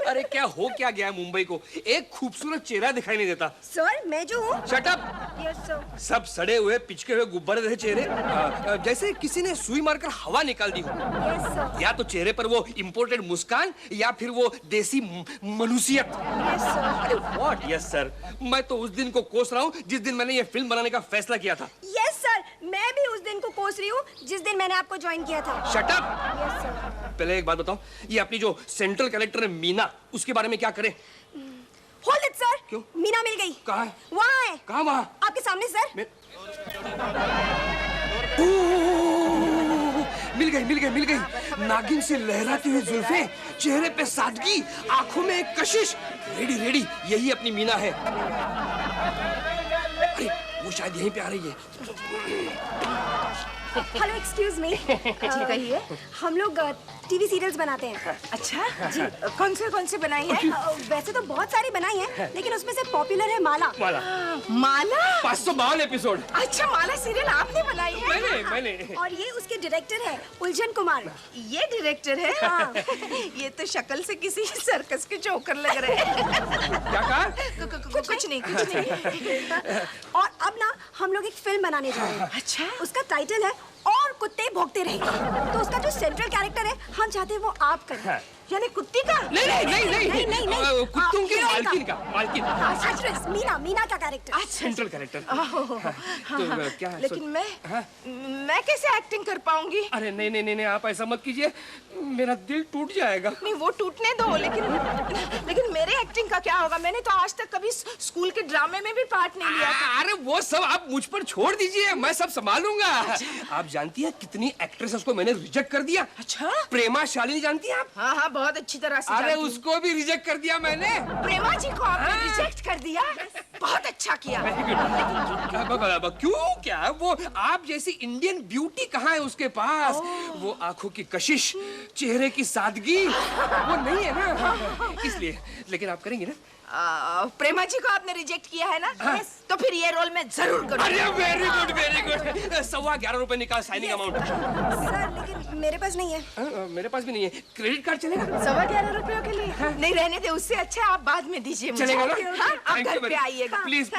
अरे क्या हो क्या गया है मुंबई को? एक खूबसूरत चेहरा दिखाई नहीं देता। सर मैं जो हूँ। Shut up. Yes sir. सब सड़े हुए पिचके हुए गुब्बारे जैसे चेहरे, जैसे किसी ने सुई मारकर हवा निकाल दी हो। Yes sir. या तो चेहरे पर वो इम्पोर्टेड मुस्कान या फिर वो देसी मनुष्यत। Yes sir. अरे व्हाट यस सर? मैं तो उस दिन को कोस रहा हूँ जिस दिन मैंने ये फिल्म बनाने का फैसला किया था। यस सर, मैं भी उस दिन को कोस रही हूँ जिस दिन मैंने आपको ज्वाइन किया था। Shut up. Yes sir. पहले एक बात बताओ, ये अपनी जो सेंट्रल कैरेक्टर है मीना, उसके बारे में क्या करें? Hold it sir. क्यों? मीना मिल गई। कहाँ है? वहाँ है। कहाँ वहाँ? आपके सामने सर। मिल गई। नागिन से लहराती हुई जुल्फें, चेहरे पे सादगी, आंखों में एक कशिश। रेडी, यही अपनी मीना है। अरे वो शायद यहीं पे आ रही है। Hello excuse me. कहिए। हम लोग टीवी सीरियल्स बनाते हैं। अच्छा जी। कौन से बनाई है? वैसे तो बहुत सारी बनाई हैं, लेकिन उसमें से पॉपुलर है माला। माला 552 एपिसोड। अच्छा, माला सीरियल आपने बनाई है? मैंने। और ये उसके डायरेक्टर है उलझन कुमार। ये डायरेक्टर है? हाँ। ये तो शक्ल से किसी सर्कस के जोकर लग रहे हैं। क्या कहा? कुछ नहीं। और अब ना हम लोग एक फिल्म बनाने जा रहे हैं। अच्छा। उसका टाइटल है और कुत्ते भौंकते रहेंगे। तो उसका जो सेंट्रल कैरेक्टर है हम चाहते हैं वो आप करें। यानी कुत्ती का? नहीं, कुत्तों की मालकिन। एक्ट्रेस मीना का कैरेक्टर। Central character. तो क्या? लेकिन मैं कैसे एक्टिंग कर पाऊंगी? अरे नहीं, आप ऐसा मत कीजिए, मेरा दिल टूट जाएगा। नहीं, वो टूटने दो, लेकिन मेरे एक्टिंग का क्या होगा? मैंने तो आज तक कभी स्कूल के ड्रामे में भी पार्ट नहीं लिया था। अरे वो सब आप मुझ पर छोड़ दीजिए, मैं सब संभालूंगा। आप जानती हैं कितनी एक्ट्रेसेस को मैंने रिजेक्ट कर दिया? अच्छा। प्रेमा शालिनी जानती हैं आप? हाँ, बहुत अच्छी तरह से। अरे उसको भी रिजेक्ट कर दिया मैंने। प्रेमा जी को आपने रिजेक्ट कर दिया? बहुत अच्छा किया। क्यों? क्या वो आप जैसी इंडियन ब्यूटी कहाँ है उसके पास? वो आंखों की कशिश, चेहरे की सादगी, वो नहीं है ना, इसलिए। लेकिन आप करेंगी ना? प्रेमा जी को आपने रिजेक्ट किया है ना? तो फिर ये रोल मैं जरूर करूंगा। अरे वेरी गुड। 11.25 रुपए निकाल साइनिंग अमाउंट। सर लेकिन मेरे पास नहीं है। मेरे पास भी नहीं है। क्रेडिट कार्ड चलेगा? 11.25 रुपयों के लिए? नहीं, रहने दे, उससे अच्छा आप बाद में दीजिए मुझे। चलेगा ना? आप घर पे आइएगा। Please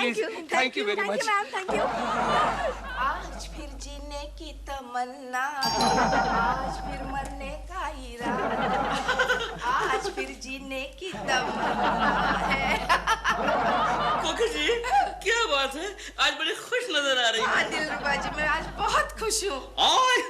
thank you very much. Thank you. आज फिर जीने की तमन्ना, आज फिर मरने का इरादा, आज फिर जीने की तमन्ना है। कोकी जी, क्या बात है? आज बड़ी खुश नजर आ रही है। हाँ दिलरुबा जी, मैं आज बहुत खुश हूँ।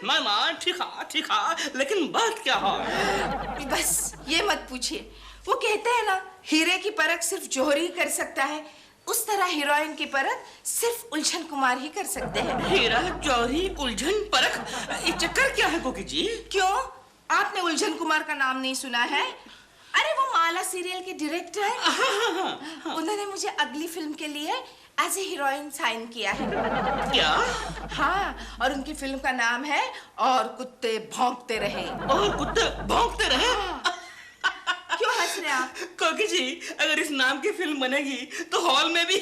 मैं ठीक है, लेकिन बात क्या है? बस ये मत पूछिए। वो कहते हैं ना, हीरे की परख सिर्फ जौहरी ही कर सकता है, उस तरह हीरोइन की परख सिर्फ उलझन कुमार ही कर सकते हैं। हीरा, जौहरी, उलझन, परख, ये चक्कर क्या है कोकी जी? क्यों? आपने उलझन कुमार का नाम नहीं सुना है? अरे वो माला सीरियल के डायरेक्टर हैं। उन्होंने मुझे अगली फिल्म के लिए एज ए हीरोइन साइन किया है। क्या? हाँ, और उनकी फिल्म का नाम है और कुत्ते भौंकते रहे। और कुत्ते भौंकते रहे? क्यों हंस रहे आप? कोकी जी, अगर इस नाम की फिल्म बनेगी तो हॉल में भी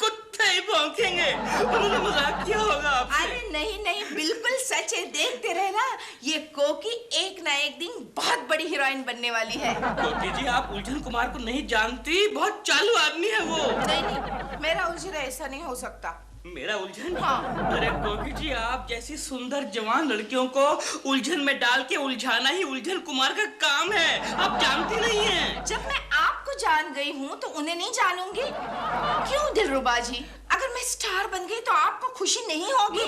कुत्ते ही भौंकेंगे। उन्होंने मजाक किया होगा आपसे। अरे नहीं, बिल्कुल सच है। देखते रहे ना, ये कोकी एक ना एक दिन बहुत बड़ी हीरोइन बनने वाली है। कोकी जी, आप उलझन कुमार को नहीं जानती, बहुत चालू आदमी है वो। नहीं, मेरा उलझन ऐसा नहीं हो सकता। मेरा उलझन? हाँ। अरे कोकी जी, आप जैसी सुंदर जवान लड़कियों को उलझन में डाल के उलझाना ही उलझन कुमार का काम है। आप जानती नहीं हैं। जब मैं आपको जान गई हूँ तो उन्हें नहीं जानूंगी? क्यों दिलरुबा जी? अगर मैं स्टार बन गई तो आपको खुशी नहीं होगी?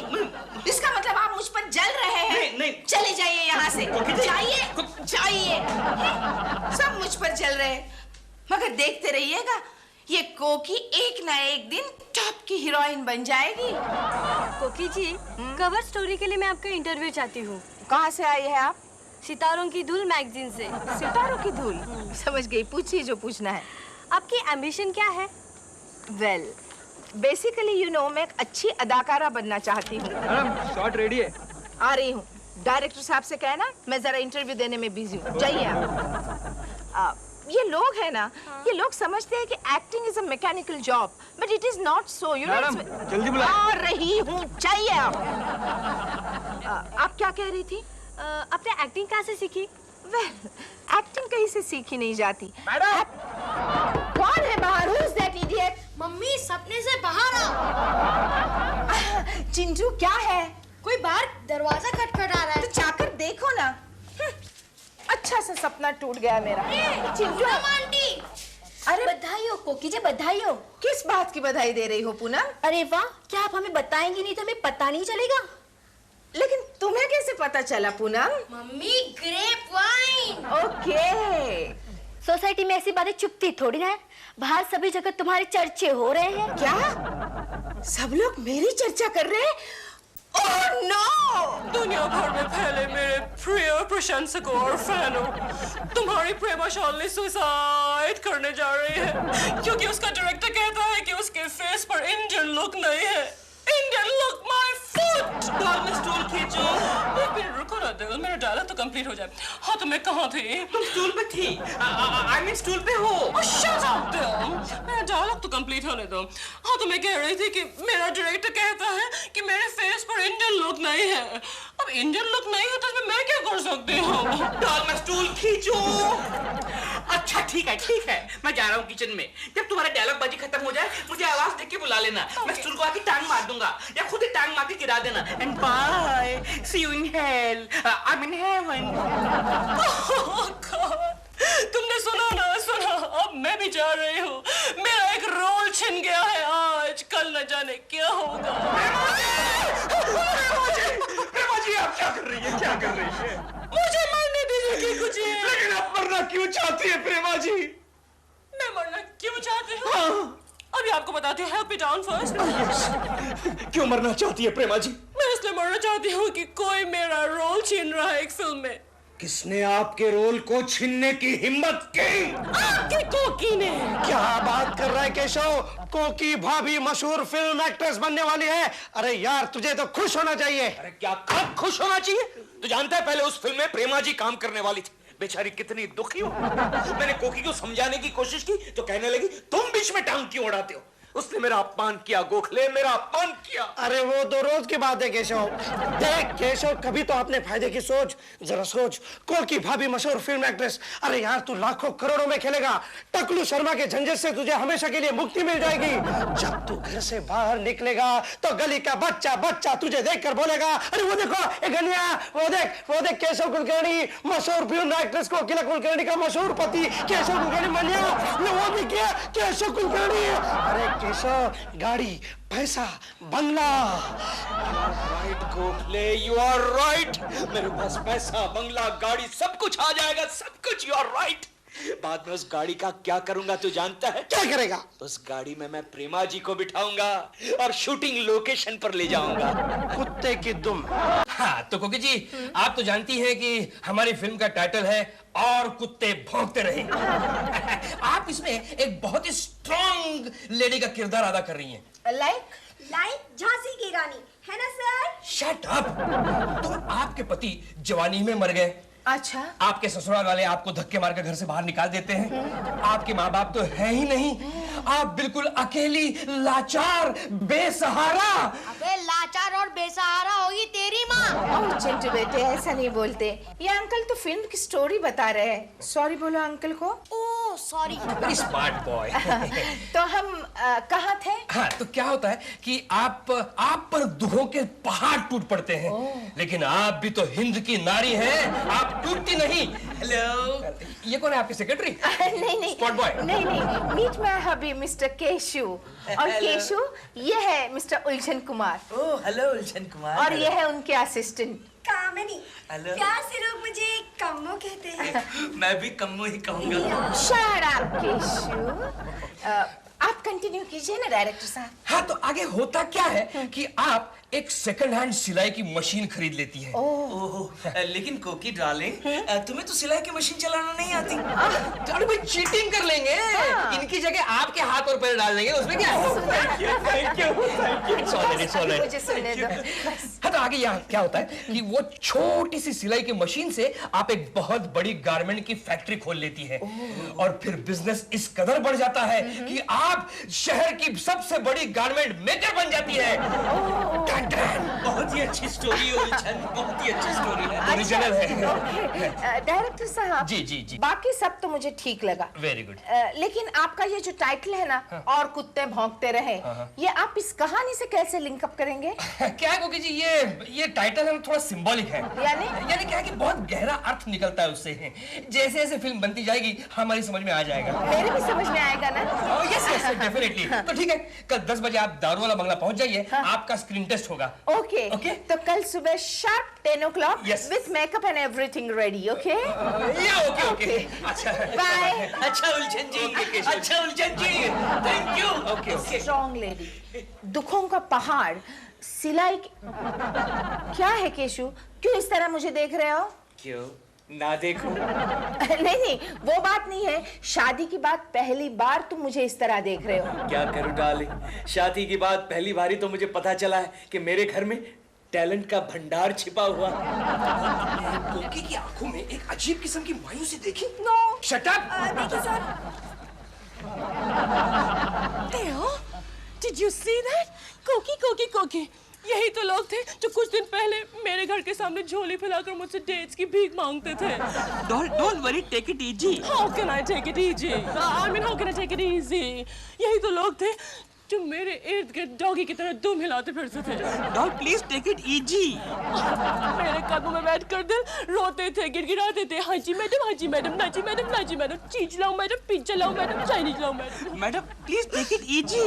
इसका मतलब आप मुझ पर जल रहे हैं? नहीं। चले जाइए यहाँ से। जाइए। सब मुझ पर जल रहे हैं, मगर देखते रहिएगा, ये कोकी एक ना एक दिन टॉप की हीरोइन बन जाएगी। कोकी जी, कवर स्टोरी के लिए मैं आपका इंटरव्यू चाहती हूँ। कहाँ से आई है आप? सितारों की धूल मैगजीन से। सितारों की धूल? समझ गई, पूछिए जो पूछना है। आपकी एम्बिशन क्या है? वेल, बेसिकली यू नो, मैं एक अच्छी अदाकारा बनना चाहती हूँ। मैडम शॉट रेडी है। आ रही हूँ। डायरेक्टर साहब से कहना मैं जरा इंटरव्यू देने में बिजी हूँ। जाइए आप। ये लोग है ना, ये लोग समझते हैं कि acting is a mechanical job, but it is not so. You know, जल्दी बुलाएं। आ रही हूँ, चाहिए आप। आप क्या कह रही थी? आपने एक्टिंग कहाँ से सीखी? एक्टिंग कहीं से सीखी नहीं जाती। मैडम, कौन है बाहर? Who's that idiot? मम्मी सपने से बाहर आओ। चिंटू क्या है? कोई बाहर दरवाजा खटखटा रहा है। तो जाकर देखो ना। अच्छा सा सपना टूट गया मेरा। चिंटू आंटी, अरे बधाई हो कोकी जी, बधाई हो। किस बात की बधाई दे रही हो पूनम? अरे वाह, क्या आप हमें बताएंगी नहीं तो हमें पता नहीं चलेगा? लेकिन तुम्हें कैसे पता चला Poonam? Mummy grape wine. Okay. Society में ऐसी बातें चुपती थोड़ी ना है। बाहर सभी जगह तुम्हारे चर्चे हो रहे हैं। क्या सब लोग मेरी चर्चा कर रहे हैं? Oh no! दुनिया भर में फैले मेरे प्रिय प्रशंसकों और फैनों, तुम्हारी प्रेमा शालिनी सुसाइड करने जा रही है क्योंकि उसका डायरेक्टर कहता है कि उसके फेस पर इंडियन लुक नहीं है। Indian look my foot. डाल में स्टूल खींचो। एक मिनट रुको ना दिल, मेरा डायलॉग तो कंप्लीट हो जाए। हाँ तो मैं कहाँ थी? तुम स्टूल पे थी। आई मीन स्टूल पे हो। शट अप दिल, मेरा डायलॉग तो कंप्लीट होने दो। हाँ तो मैं कह रही थी कि मेरा डायरेक्टर कहता है कि मेरे फेस पर इंडियन लुक नहीं है। अब इंडियन लुक नहीं है तो इसमें मैं क्या कर सकती हूँ? डाल में स्टूल खींचो। अच्छा ठीक है, मैं जा रहा हूँ किचन में। जब तुम्हारा डायलॉग बाजी खत्म हो जाए मुझे आवाज देके के बुला लेना। मैं स्टूल को आके टांग मार दूंगा या खुद ही टांग मार के गिरा देना। And bye, see you in hell, I mean heaven. तुमने सुना, अब मैं भी जा रही हूँ। मेरा एक रोल छिन गया है आज, कल न जाने क्या होगा। प्रेमा जी आप क्या कर रही है, क्या कर रही है? मुझे मरने दीजिए कि कुछ है। लेकिन आप मरना क्यों चाहती है प्रेमा जी? मैं मरना क्यों चाहती हूँ? अभी आपको बताती हूँ। Help me down first. क्यों मरना चाहती है प्रेमा जी? मैं इसलिए मरना चाहती हूँ कि कोई मेरा रोल छीन रहा है एक फिल्म में। किसने आपके रोल को छीनने की हिम्मत की? आपकी कोकी ने। क्या बात कर रहा है केशव? कोकी भाभी मशहूर फिल्म एक्ट्रेस बनने वाली है। अरे यार तुझे तो खुश होना चाहिए। अरे क्या कब खुश होना चाहिए? तू जानता है पहले उस फिल्म में प्रेमा जी काम करने वाली थी। बेचारी कितनी दुखी हो। मैंने कोकी को समझाने की कोशिश की तो कहने लगी तुम बीच में टांग क्यों उड़ाते हो। उसने मेरा अपमान किया गोखले, मेरा अपमान किया। अरे वो तो रोज की बात है केशव। देख केशव, कभी तो अपने फायदे की सोच। जरा सोच, कोकी भाभी मशहूर फिल्म एक्ट्रेस। अरे यार तू लाखों करोड़ों में खेलेगा। टकलू शर्मा के झंझट से तुझे हमेशा के लिए मुक्ति मिल जाएगी। जब तू घर से बाहर निकलेगा तो गली का बच्चा तुझे देखकर बोलेगा अरे वो देखो एक गनिया, वो देख केशव कुलकर्णी मशहूर फिल्म एक्ट्रेस कोकिला कुलकर्णी का मशहूर पति केशव कुलकर्णी मनिया। वो भी क्या केशव कुलकर्णी। अरे केशव, गाड़ी, पैसा, बंगला। Right Gokhale, you are right. मेरे पास पैसा, बंगला, गाड़ी सब कुछ आ जाएगा, सब कुछ। You are right. बाद में उस गाड़ी का क्या करूंगा तू जानता है? क्या करेगा? उस गाड़ी में मैं प्रेमा जी को बिठाऊंगा और शूटिंग लोकेशन पर ले जाऊंगा। कुत्ते की दुम। हाँ तो कोकी जी आप तो जानती हैं कि हमारी फिल्म का टाइटल है और कुत्ते भौंकते रहे। आप इसमें एक बहुत ही स्ट्रॉन्ग लेडी का किरदार अदा कर रही हैं। लाइक झांसी की रानी है ना सर? Shut up. तो आपके पति जवानी में मर गए। अच्छा। आपके ससुराल वाले आपको धक्के मारकर घर से बाहर निकाल देते हैं। आपके माँ बाप तो है ही नहीं। आप बिल्कुल अकेली, लाचार, बेसहारा। अबे लाचार और बेसहारा होगी तेरी माँ। ओह चिंटू बेटे ऐसा नहीं बोलते। ये अंकल तो फिल्म की स्टोरी बता रहे हैं। सॉरी बोलो अंकल को। Oh sorry. Very smart boy. तो हम कहाँ थे? हाँ तो क्या होता है कि आप पर दुखों के पहाड़ टूट पड़ते हैं। लेकिन आप भी तो हिंद की नारी हैं, आप टूटती नहीं। हेलो, ये कौन है आपकी सेक्रेटरी? नहीं स्पॉट बॉय। नहीं meet my hubby mister Keshu. और केशु ये है मिस्टर उलझन कुमार। ओह हेलो उलझन कुमार। और ये है उनके असिस्टेंट कामिनी। हेलो। प्यार से लोग मुझे कम्मो कहते हैं। मैं भी कम्मो ही कहूंगा। Shut up Keshu. आप कंटिन्यू कीजिए ना डायरेक्टर साहब। हाँ तो आगे होता क्या है कि आप एक सेकंड हैंड सिलाई की मशीन खरीद लेती हैं। ओह लेकिन कोकी डार्लिंग तुम्हें तो सिलाई की मशीन चलाना नहीं आती। अरे भाई चीटिंग कर लेंगे। इनकी जगह आपके हाथ और पैर डाल देंगे, उसमें क्या है? Thank you. It's all right, it's all right. मुझे सुनने दो। हाँ तो आगे यहाँ क्या होता है कि वो छोटी सी सिलाई की मशीन से आप एक बहुत बड़ी गारमेंट की फैक्ट्री खोल लेती है और फिर बिजनेस इस कदर बढ़ जाता है कि आप शहर की सबसे बड़ी गारमेंट मेकर बन जाती है। बहुत ही अच्छी स्टोरी है उलझन, बहुत ही अच्छी स्टोरी है, ओरिजिनल है। डायरेक्टर साहब, जी जी जी, बाकी सब तो मुझे ठीक लगा। Very good. लेकिन आपका ये जो टाइटल है ना, और कुत्ते भौंकते रहे, ये आप इस कहानी से कैसे लिंकअप करेंगे? क्या है कोकी जी, ये टाइटल है थोड़ा सिंबॉलिक है। यानी क्या है कि बहुत गहरा अर्थ निकलता है उससे। जैसे जैसे फिल्म बनती जाएगी हमारी समझ में आ जाएगा। मेरे भी समझ में आएगा ना? Yes yes definitely. तो ठीक है, कल 10 बजे आप दारू वाला बंगला पहुंच जाइए, आपका स्क्रीन टेस्ट होगा। Okay okay. तो कल सुबह sharp 10 o'clock Yes. with makeup and everything ready, okay? Okay okay. अच्छा Bye. अच्छा उलझन जी, अच्छा उलझन जी, thank you. Okay okay. Strong lady. दुखों का पहाड़, सिलाई क्या है केशु? क्यों इस तरह मुझे देख रहे हो? क्यों ना देखो? नहीं, वो बात नहीं है। शादी की बात पहली बार तुम मुझे इस तरह देख रहे हो। क्या करूं डार्लिंग, शादी की बात पहली बारी तो मुझे पता चला है कि मेरे घर में टैलेंट का भंडार छिपा हुआ। कोकी की आंखों में एक अजीब किस्म की मायूसी देखी। No shut up. देखिए sir. Theo, did you see that? कोकी, यही तो लोग थे जो कुछ दिन पहले मेरे घर के सामने झोली फैलाकर मुझसे डेट्स की भीख मांगते थे। Don't worry, take it easy. How can I take it easy? I mean, how can I take it easy? यही तो लोग थे जो मेरे इर्द गिर्द डॉगी की तरह दुम हिलाते फिरते थे। Don't please take it easy. मेरे कदमों में बैठकर दिल रोते थे, गिड़गिड़ाते थे। हाँ जी मैडम, ना जी मैडम, चीज लाऊं मैडम, पिज्जा लाऊं मैडम, चाइनीज लाऊं madam. Madam please take it easy.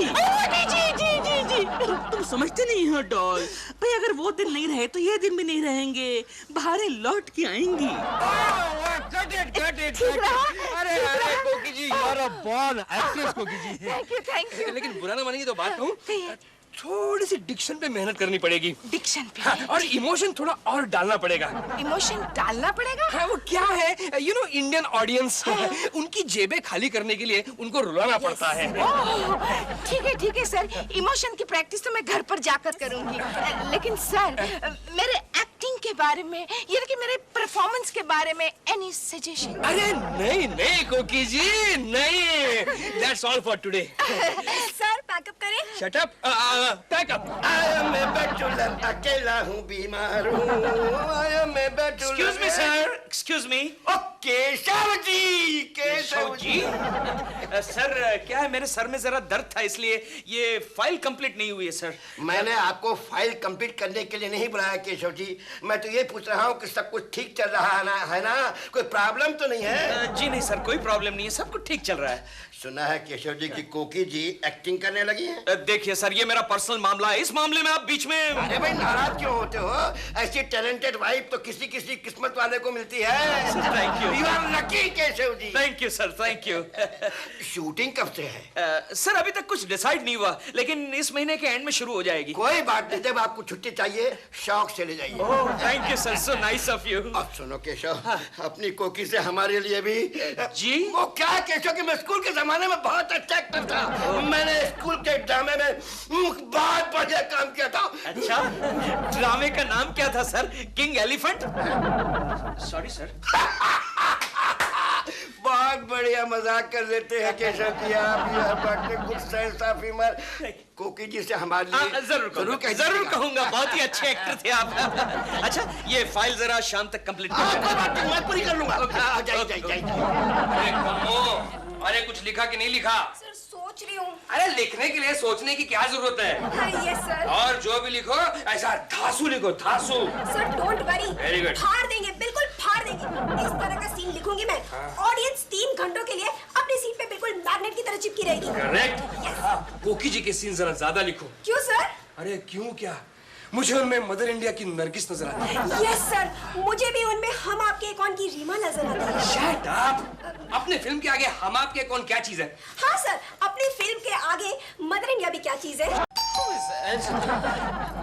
जी। तुम समझते नहीं हो डॉल, भाई अगर वो दिन नहीं रहे तो ये दिन भी नहीं रहेंगे, बाहर लौट के आएंगी। अरे Koki ji, you are a born actress Koki ji. Thank you. लेकिन बुरा ना मानिए तो बात कहूं, थोड़ी सी डिक्शन पे मेहनत करनी पड़ेगी। डिक्शन पे? हाँ, और इमोशन थोड़ा और डालना पड़ेगा। इमोशन डालना पड़ेगा? हाँ, वो क्या है, यू नो इंडियन ऑडियंस, उनकी जेबें खाली करने के लिए उनको रुलाना पड़ता है। ठीक है सर, इमोशन की प्रैक्टिस तो मैं घर पर जाकर करूंगी। लेकिन सर, मेरे एक्टिंग के बारे में, यानी कि मेरे परफॉर्मेंस के बारे में एनी सजेशन? अरे नहीं कोकी जी, नहीं। That's all for today. Sir pack up करें? Shut up, pack up. मैं बैचलर अकेला हूँ, बीमार हूँ। Excuse me sir, excuse me. Keshav ji. Sir क्या है, मेरे सर में जरा दर्द था इसलिए ये फाइल कंप्लीट नहीं हुई है सर। मैंने आपको फाइल कंप्लीट करने के लिए नहीं बुलाया केशव जी, मैं तो ये पूछ रहा हूँ कि सब कुछ ठीक चल रहा है ना? कोई प्रॉब्लम तो नहीं है? जी नहीं सर, कोई प्रॉब्लम नहीं है, सब कुछ ठीक चल रहा है। सुना है केशव जी की कोकी जी एक्टिंग करने लगी है। देखिए सर, ये मेरा पर्सनल मामला है, इस मामले में आप बीच में। अरे भाई नाराज क्यों होते हो? ऐसी टैलेंटेड वाइफ तो किसी किस्मत वाले को मिलती है। Thank you. You are lucky Keshav ji. Thank you sir, thank you. Shooting कब से है? सर अभी तक कुछ डिसाइड नहीं हुआ, लेकिन इस महीने के एंड में शुरू हो जाएगी। कोई बात नहीं, जब आपको छुट्टी चाहिए शौक से ले जाइए। Thank you sir, so nice of you. अब सुनो केशव, अपनी कोकी से हमारे लिए भी। जी? वो क्या केशव कि मैं स्कूल के जमाने में बहुत अच्छा एक्टर था। मैंने स्कूल के ड्रामे में बहुत बढ़िया काम किया था। अच्छा, ड्रामे का नाम क्या था sir? King elephant? Sorry sir. बहुत बढ़िया मजाक कर लेते हैं केशव जी आप। You have good sense of humour. कोकी जी से हमारे लिए जरूर कहूंगा, बहुत ही अच्छे एक्टर थे आप। अच्छा, ये फाइल जरा शाम तक कंप्लीट कर। मैं पूरी कर लूंगा। जाइए। अरे कमो, अरे कुछ लिखा कि नहीं लिखा? सर सोच रही हूँ। अरे लिखने के लिए सोचने की क्या जरूरत है? हाँ यस सर। और जो भी लिखो ऐसा धांसू लिखो, धांसू। Sir don't worry, Very good. फाड़ देंगे, बिल्कुल फाड़ देंगे। इस तरह का सीन लिखूंगी मैं, ऑडियंस 3 घंटों के लिए अपनी सीट पे बिल्कुल मैग्नेट की तरह चिपकी रहेगी। करेक्ट। कोकी जी के सीन जरा ज्यादा लिखो। क्यों सर? अरे क्यों क्या, मुझे उनमें मदर इंडिया की नरगिस नजर आती है। यस सर, मुझे भी उनमें हम आपके कौन की रीमा नजर आती है। Shut up. अपने फिल्म के आगे हम आपके कौन क्या चीज है? हाँ सर, अपनी फिल्म के आगे मदर इंडिया भी क्या चीज है।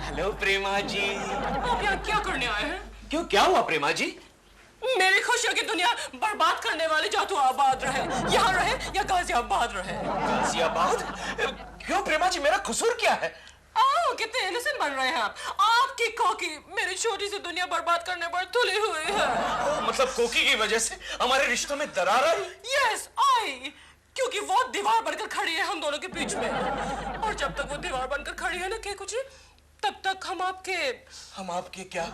हेलो प्रेमा जी। आप यहाँ क्या करने आए हैं? क्यों, क्या हुआ प्रेमा जी? मेरी खुशियों की दुनिया बर्बाद करने वाले जा तो आबाद रहे, यहाँ रहे या गाजियाबाद रहे। गाजियाबाद? क्यों प्रेमा जी, मेरा कसूर क्या है? कितने इनोसेंट बन रहे हैं आप। आपकी कोकी मेरी छोटी सी दुनिया बर्बाद करने पर तुली हुई है। मतलब कोकी की वजह से हमारे रिश्तों में दरार आई? यस आई, क्योंकि वो दीवार बनकर खड़ी है हम दोनों के बीच में, और जब तक वो दीवार बनकर खड़ी है ना केकू जी, तब तक हम आपके क्या?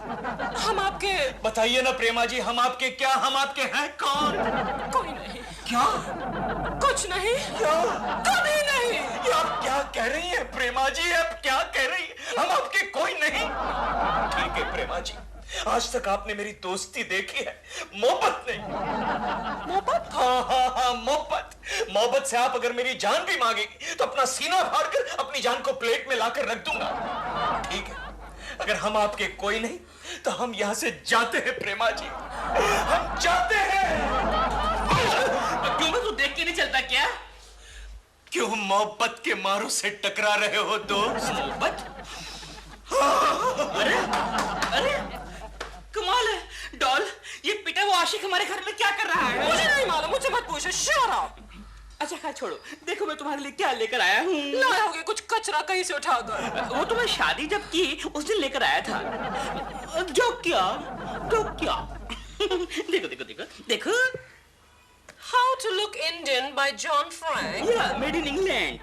हम आपके बताइए ना प्रेमा जी, हम आपके क्या? हम आपके हैं कौन? कोई नहीं। क्या? कुछ नहीं। क्या? कभी नहीं। ये आप क्या कह रही हैं प्रेमा जी? आप क्या कह रही हैं? हम आपके कोई नहीं। ठीक है प्रेमा जी, आज तक आपने मेरी दोस्ती देखी है, मोहब्बत नहीं। मोहब्बत? हाँ, मोहब्बत से आप अगर मेरी जान भी मांगेगी तो अपना सीना फाड़कर अपनी जान को प्लेट में लाकर रख दूंगा। ठीक है, अगर हम आपके कोई नहीं तो हम यहां से जाते हैं प्रेमा जी, हम जाते हैं। क्यों मैं तू देख के नहीं चलता क्या? क्यों मोहब्बत के मारों से टकरा रहे हो दोस्त? मोहब्बत? अरे कमाल है डॉल, ये पिटा वो आशिक हमारे घर में क्या कर रहा है? मुझे नहीं मालूम, मुझे मत पूछो। Shut up. अच्छा खैर छोड़ो, देखो मैं तुम्हारे लिए क्या लेकर आया हूँ। लाया होगे कुछ कचरा कहीं से उठाकर। वो तो मैं शादी जब की उस दिन लेकर आया था। जो क्या देखो देखो देखो देखो। How to Look Indian by John Frank. Yeah, made in England.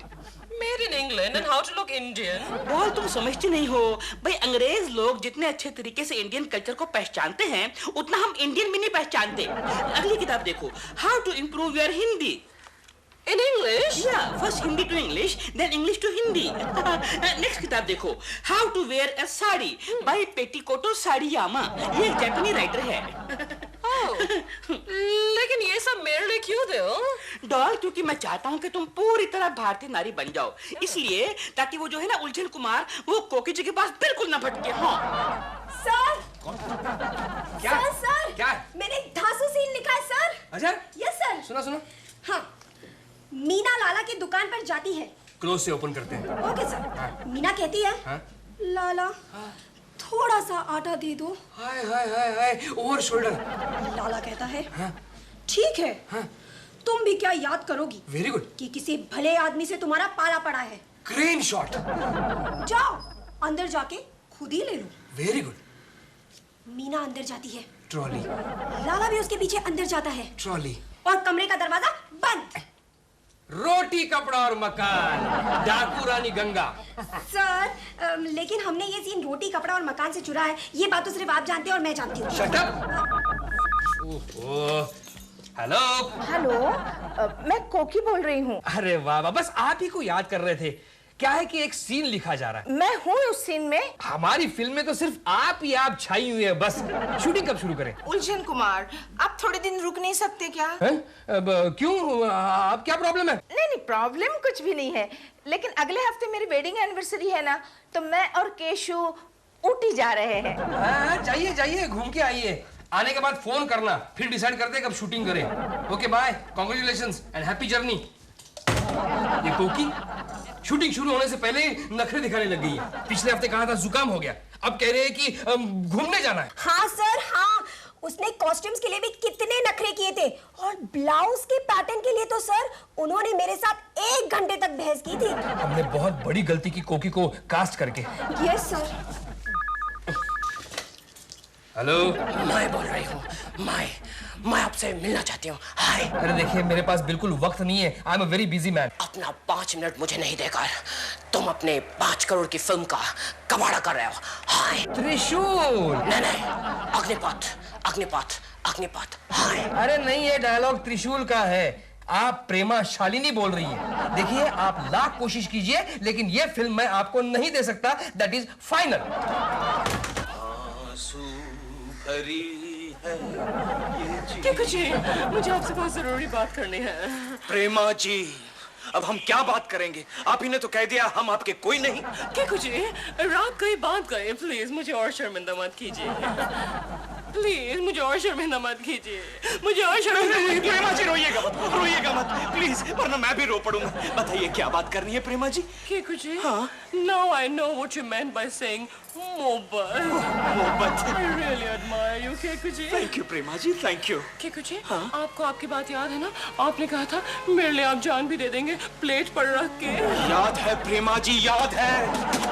Made in England and how to look Indian. Ball तुम समझते नहीं हो भाई, अंग्रेज लोग जितने अच्छे तरीके से इंडियन कल्चर को पहचानते हैं उतना हम इंडियन भी नहीं पहचानते। अगली किताब देखो, how to improve your Hindi. In English? Yeah, first Hindi to English, then English to Hindi. Next किताब देखो, How to wear a sari by पेटीकोटो साड़ीयामा। ये एक जापानी राइटर है। लेकिन ये सब मेरे लिए क्यों दे हो? डॉल, क्योंकि मैं चाहता हूँ कि तुम पूरी तरह भारतीय नारी बन जाओ, इसलिए ताकि वो जो है ना उलझन कुमार, वो कोकी जी के पास बिल्कुल ना भटके। हाँ सर। क्या? सर क्या? मैंने एक धांसू सीन लिखा है सर। अच्छा, यस सर। सुनो। हाँ, मीना लाला की दुकान पर जाती है। क्लोज से ओपन करते हैं। Okay sir. मीना कहती है, हाँ? लाला थोड़ा सा आटा दे दो। हाय ओवर शोल्डर। लाला कहता है, ठीक है। तुम भी क्या याद करोगी वेरी गुड। कि किसी भले आदमी से तुम्हारा पाला पड़ा है। Crane shot. जाओ अंदर जाके खुद ही ले लो। Very good. मीना अंदर जाती है, ट्रॉली। लाला भी उसके पीछे अंदर जाता है ट्रॉली। और कमरे का दरवाजा बंद। रोटी कपड़ा और मकान, डाकू रानी गंगा। सर लेकिन हमने ये सीन रोटी कपड़ा और मकान से चुरा है, ये बात तो सिर्फ आप जानते हैं और मैं जानती हूँ। Shut up. ओहो, हेलो। मैं कोकी बोल रही हूँ। अरे वाह, बस आप ही को याद कर रहे थे। क्या है कि एक सीन लिखा जा रहा है। मैं हूँ उस सीन में। हमारी फिल्म में तो सिर्फ आप ही आप छाई हुई है बस। शूटिंग कब शुरू करें? उलझन कुमार, आप थोड़े दिन रुक नहीं सकते क्या? क्यों, आप क्या प्रॉब्लम है? नहीं, प्रॉब्लम कुछ भी नहीं है, लेकिन अगले हफ्ते मेरी वेडिंग एनिवर्सरी है ना, तो मैं और केशु ऊटी जा रहे हैं। जाइए घूम के आइए। आने के बाद फोन करना, फिर डिसाइड करते हैं कब शूटिंग करें। Okay bye, congratulations and happy journey. ये कोकी शूटिंग शुरू होने से पहले ही नखरे दिखाने लग गई है। पिछले हफ्ते कहा था जुकाम हो गया, अब कह रहे हैं कि घूमने जाना है। हाँ सर, हाँ। उसने कॉस्ट्यूम्स के लिए भी कितने नखरे किए थे, और ब्लाउज के पैटर्न के लिए तो सर उन्होंने मेरे साथ 1 घंटे तक बहस की थी। हमने बहुत बड़ी गलती की कोकी को कास्ट करके। Yes sir. हेलो, मैं बोल रही हूँ। मैं आपसे मिलना चाहती हूँ। हाय। अरे देखिए, मेरे पास बिल्कुल वक्त नहीं है। I am a very busy man. अपना 5 मिनट मुझे नहीं देकर तुम अपने 5 करोड़ की फिल्म का कबाड़ा कर रहे हो। हाय। त्रिशूल। नहीं, अग्निपथ। हाय। अरे नहीं, ये डायलॉग त्रिशूल का है। आप प्रेमा शालिनी बोल रही हैं। देखिए, आप लाख कोशिश कीजिए, लेकिन ये फिल्म मैं आपको नहीं दे सकता। That is final. क्या कुछ है? मुझे आपसे बहुत जरूरी बात करनी है। प्रेमा जी, अब हम क्या बात करेंगे? आप ही ने तो कह दिया हम आपके कोई नहीं। क्या कुछ है? रात कहीं बात गए, प्लीज मुझे और शर्मिंदा मत कीजिए। प्लीज मुझे और शर्मिंदा मत कीजिए। मुझे और शर्मिंदा मत कीजिए। प्रेमा जी रोइएगा मत प्लीज, वरना मैं भी रो पड़ूंगा। बताइए क्या बात करनी है प्रेमा जी? क्या कुछ है? हाँ। Now I know what you meant by saying मोहब्बत। I really admire you, Keku ji. Thank you Prema ji, thank you. Keku ji, आपको आपकी बात याद है ना? आपने कहा था मेरे लिए आप जान भी दे देंगे प्लेट पर रख के। याद है प्रेमा जी, याद है।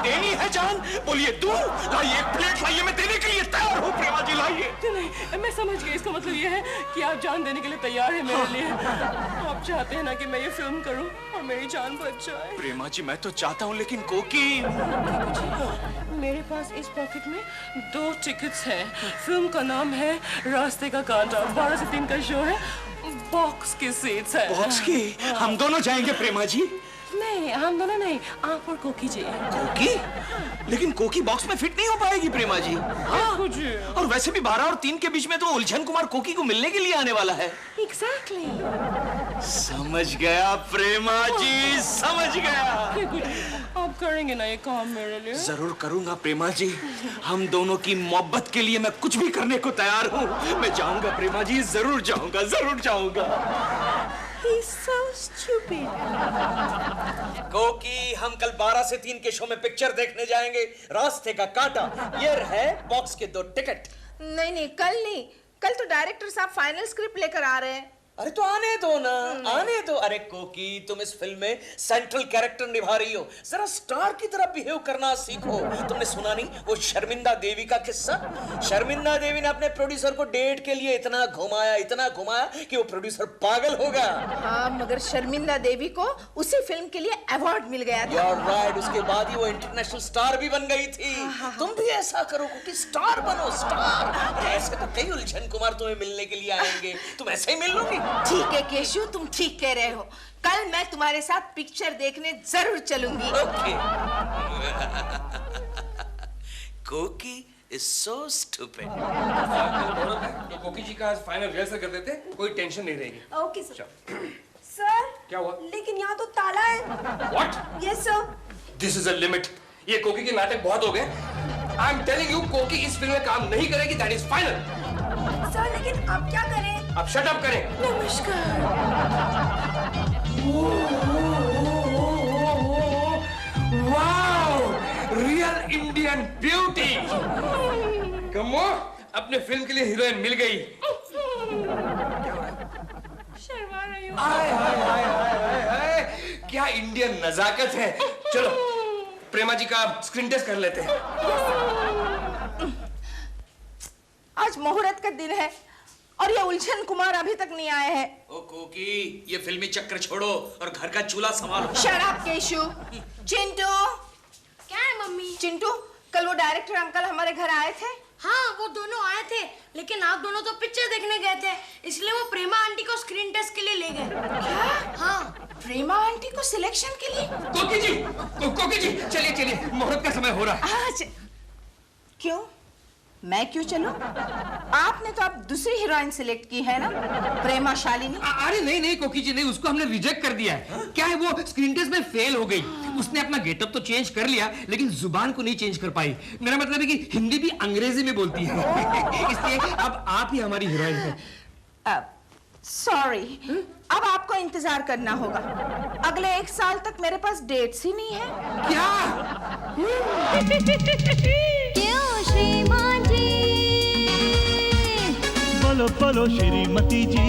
देनी है जान? बोलिए दूं? लाइए, एक प्लेट लाइए, मैं देने के लिए तैयार हूँ प्रेमा जी, लाइए। नहीं, मैं समझ गई। इसका मतलब ये है कि आप जान देने के लिए तैयार हैं मेरे लिए। आप चाहते हैं ना कि मैं ये फिल्म करूं और मेरी जान बच जाए। प्रेमा जी मैं तो चाहता हूँ, लेकिन कोकी। मेरे पास इस पॉकेट में 2 टिकट्स हैं। फिल्म का नाम है रास्ते का कांटा। 12 से 3 का शो है। बॉक्स की सीट्स है। बॉक्स की? हम दोनों जाएंगे प्रेमा जी? नहीं, हम दोनों नहीं, आप और कोकी जी। कोकी? लेकिन कोकी बॉक्स में फिट नहीं हो पाएगी प्रेमा जी। जी। और वैसे भी 12 और 3 के बीच में तो उलझन कुमार कोकी को मिलने के लिए आने वाला है। Exactly। समझ गया प्रेमा जी, समझ गया। आप करेंगे ना ये काम मेरे लिए? जरूर करूंगा प्रेमा जी। हम दोनों की मोहब्बत के लिए मैं कुछ भी करने को तैयार हूँ। मैं जाऊंगा प्रेमा जी, जरूर जाऊंगा, जरूर जाऊंगा। He's so stupid. कोकी, हम कल 12 से 3 के शो में पिक्चर देखने जाएंगे, रास्ते का कांटा। ये है बॉक्स के 2 टिकट। नहीं, कल नहीं। कल तो डायरेक्टर साहब फाइनल स्क्रिप्ट लेकर आ रहे हैं। अरे तो आने दो ना, आने दो। अरे कोकी, तुम इस फिल्म में सेंट्रल कैरेक्टर निभा रही हो, जरा स्टार की तरह बिहेव करना सीखो। तुमने सुना नहीं वो शर्मिंदा देवी का किस्सा? शर्मिंदा देवी ने अपने प्रोड्यूसर को डेट के लिए इतना घुमाया कि वो प्रोड्यूसर पागल हो गया। हाँ, मगर शर्मिंदा देवी को उसी फिल्म के लिए अवार्ड मिल गया था। You're right, उसके बाद ही वो इंटरनेशनल स्टार भी बन गई थी। तुम भी ऐसा करो कि स्टार बनो, स्टार। ऐसे तो कई उलझन कुमार तुम्हें मिलने के लिए आएंगे, तुम ऐसे ही मिल लोगी। ठीक है केशु, तुम ठीक कह रहे हो। कल मैं तुम्हारे साथ पिक्चर देखने जरूर चलूंगी। ओके। कोकी इज सो स्टूपिड। तो कोकी जी का फाइनल रिहर्सल कर देते, कोई टेंशन नहीं रहेगी। Okay sir. सर, क्या हुआ? लेकिन यहाँ तो ताला है। What? Yes sir. This is a limit. ये कोकी के नाटक बहुत हो गए। आई एम टेलिंग यू, कोकी इस फिल्म में काम नहीं करेगी, दैट इज फाइनल। सर, लेकिन अब क्या करें? अब शट अप करें। नमस्कार। Wow, real Indian beauty. कमो, अपने फिल्म के लिए हीरोइन मिल गई। शर्मा रही हूँ। हाय हाय हाय हाय हाय, क्या इंडियन नजाकत है। चलो प्रेमा जी का स्क्रीन टेस्ट कर लेते हैं। आज मुहूर्त का दिन है और ये उलझन कुमार अभी तक नहीं आए हैं। ओ कोकी, ये फिल्मी चक्कर छोड़ो और घर का चूल्हा संभालो। शराब केशु। चिंटू। क्या है मम्मी? चिंटू, कल वो डायरेक्टर अंकल हमारे घर आए थे। हाँ, वो दोनों आए थे, लेकिन आप दोनों तो पिक्चर देखने गए थे, इसलिए वो प्रेमा आंटी को स्क्रीन टेस्ट के लिए ले गए। क्या? हाँ। प्रेमा आंटी को सिलेक्शन के लिए? कोकी जी, कोकी जी, चलिए, मुहूर्त का समय हो रहा है। आज क्यों? मैं क्यों चलूं? आपने तो अब दूसरी हीरोइन सिलेक्ट की है ना, प्रेमा शालिनी। अरे नहीं कोकी जी, नहीं, उसको हमने रिजेक्ट कर दिया है। क्या है, वो स्क्रीन टेस्ट में फेल हो गई। उसने अपना गेटअप तो चेंज कर लिया, लेकिन जुबान को नहीं चेंज कर पाई। मेरा मतलब है कि हिंदी भी अंग्रेजी में बोलती है। इसलिए अब आप ही हमारी हीरोइन हैं। सॉरी, अब आपको इंतजार करना होगा। अगले 1 साल तक मेरे पास डेट्स ही नहीं है। क्या? क्यों श्रीमान जी? बोलो बोलो श्रीमती जी।